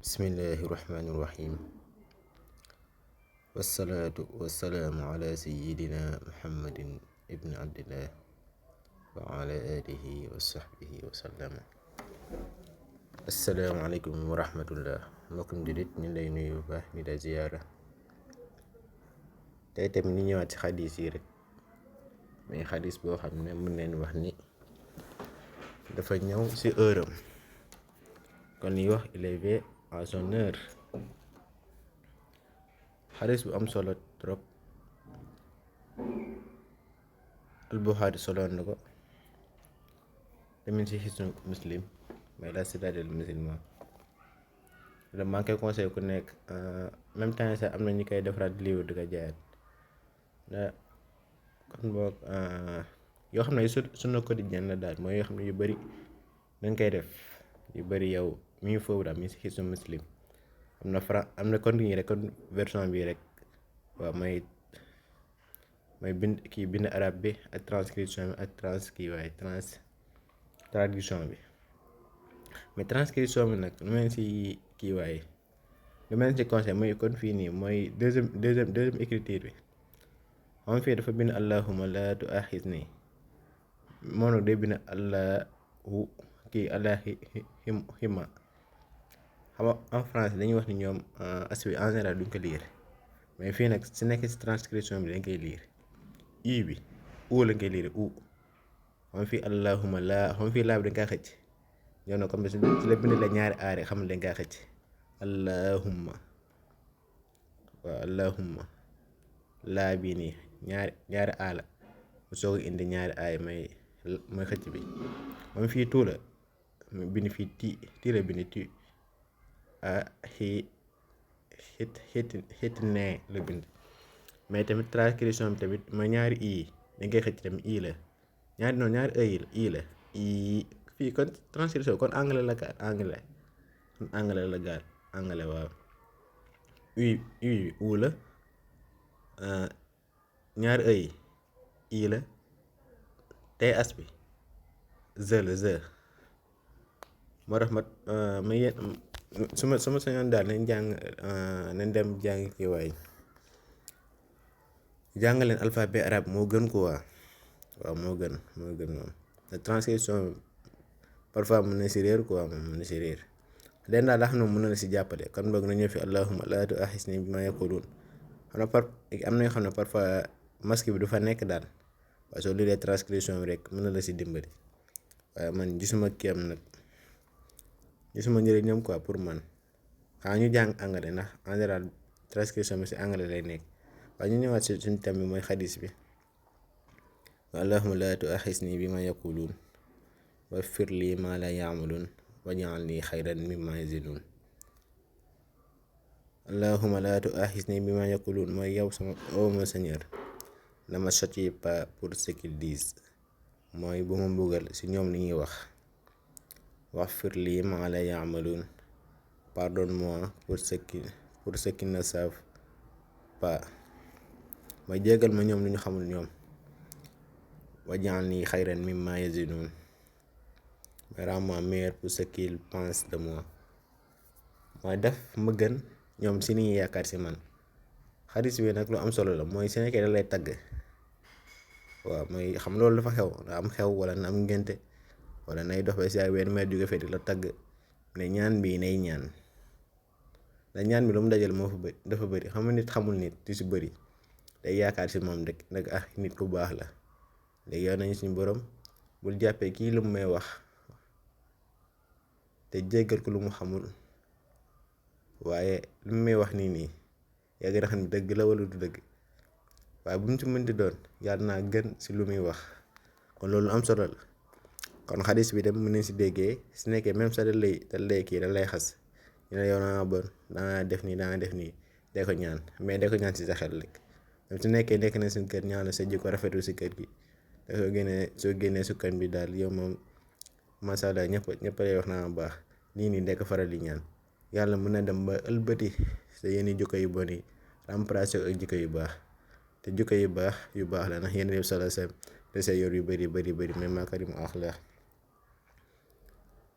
bismillahi irrahmani irrahim wassalaatu wassalaamu ala sayidina muhammadin ibni abdillah wa ala alihi wa sahbihi wa sallama. assalaamualeykum wa rahmatullah. mbokkum jullit ñu lay nuyu bu baax di la ziyaara. tey tamit ñu ñëwaat ci xadis yi rek, mais xadis boo xam ne mën neen wax ni dafa ñëw ci heuram, kon liy wax il est fait à son heure. xadis bu am solo trop. al-Buxaari soloon na ko tamit ci Hisnu Muslim, mooy la citadelle musulman. maa ngi koy conseillé ku nekk, même temps sax am na ñu koy defaraat livre di ko jaayaat kon boog yoo xam ne sunna quotidien la daal, mooy yoo xam ne yu bëri dañ koy def, yu bëri yow mi ngi foofu daal mi ngi si Hisnu Muslim. am na continue rek, kon version bi rek waaw, mooy bind arab bi ak transcription bi ak traduction bi. mais transcription bi nag lu mel si lu mel si conseil mooy kon fii nii mooy deuxième écriture bi. xam fii dafa bind allahumma la tuaxisni, moo nag day bind allahu allahima. xam nga en français dañuy wax ni ñoom aspect en général duñ ko lire, mais fii nag si nekk si transcription bi dañ koy lire. u bi u la ngay lire u. xam fii allahumma laa, xam fii laa bi dañ kaa xëcc ñëw na comme si la bind la ñaari aare, xam ne dañ kaa xëcc allahumma. waaw allahumma laa bii nii ñaari aala mu soog a indi ñaari aay mooy xëcc bi. xam fii tuu la bind fii ti la bind ti xit nee la bind. mais tamit transcription bi tamit mooy ñaari i dañ koy xëcc tamit i la, ñaari i la i. fii kon transcription kon anglais la gaal, anglais la gaal, anglais waaw. u la, ñaari i la, tey as bi the moo tax ma yéen su ma sañoon daal nañ dem jàng kii waay, jàngaleen alphabet arabe moo gën ko waaw moo gën moom. te transcription parfois mën na si réer quoi, moom mën na si réer leen daal xam ne mën na la si jàppale. kon boog na ñëw fi allahumma laa tuaxisni bimaa yaquluun. xam na am na yoo xam ne parfois masque bi du fa nekk daal, waaye soo liree transcription bi rek mën na la si dimbali. waaye man gisuma njëriñam quoi pour man. xanaa ñu jàng anglais, ndax en général transcription bi si anglais lay nekk. waaye ñu ñëwaat si suñu thème bi mooy xadis bi. allahumma laa tuaxisni bimaa yaquluun waghfir lii maa laa ya'maluun waj'alnii xayran mimmaa yazinuun. allahumma laa tuaxisni bimaa yaquluun mooy yow mon Seigneur, ne me châtie pas pour ce qu'ils disent, mooy bu ma mbugal si ñoom li ñuy wax. waghfir lii maa laa ya'maluun, pardonne-moi pour ce qu'ils ne savent pas, mooy jéggal ma ñoom lu ñu xamul ñoom. waj'alnii xayran mimmaa yazinuun, mooy rends-moi meilleur pour ce qu'ils pensent de moi, mooy def ma gën ñoom si ni ñuy yaakaar si man. xadis bi nag lu am solo la, mooy su nekkee da lay tagg, waaw mooy xam loolu dafa xew, na am xew wala na am ngénte wala nay dox ba si ak wenn may jóge fee di la tagg ne ñaan bi nay ñaan. ndax ñaan bi lu mu dajal moo fa bëri, dafa bëri. xam nga nit xamul nit du si bëri, day yaakaar si moom rek nag nit ku baax la. léegi yow nañu suñu borom bul jàppee kii lu mu may wax te jéggal ko lu mu xamul, waaye lu mu may wax nii yaa gën a xam ne dëgg la wala du dëgg. waaye bu mu ci mënti doon yàlla naa gën si lu muy wax. kon loolu am solo la. kon xadis bi dem mën nañ si déggee su nekkee même sax da lay xas ñu ne yow naa bon danga def nii dee ko ñaan, mais dee ko ñaan si sa xel rek. même su nekkee nekk na suñu kër ñaan sa jikko rafetul si kër gi, soo génnee sukkan bi daal yow moom macha allah ñëpp lay wax naa baax nii dee ko faral di ñaan. yàlla mën na dem ba ëlbati sa yenn jikko yu bon yi remplacer ak jikko yu baax, te jikko yu baax la ndax yenn yëpp sala sa da say yor yu bëri mais makarim axlaax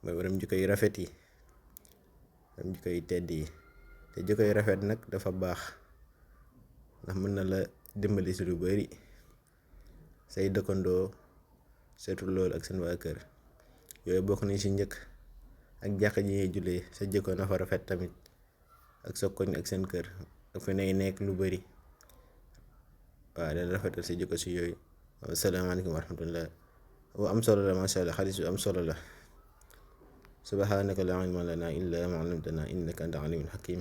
mooy borom jikko yu rafet yi. am jikko yu tedd yi. te jikko yu rafet nag dafa baax ndax mën na la dimbali si lu bari, say dëkkandoo seetul loolu ak seen waa kër. yooyu bokk nañ si njëkk ak jàkka ji ngay jullee sa jikko na fa rafet tamit, ak sa koñ ak seen kër ak fi nay nekk lu bari. waaw dana rafetal sa jikko si yooyu. asalaamaaleykum wa rahmatullah. bu am solo la macha allah, xadis bu am solo la. subhanaka laa ilma lana illa ma allamtana innaka anta alimul hakim.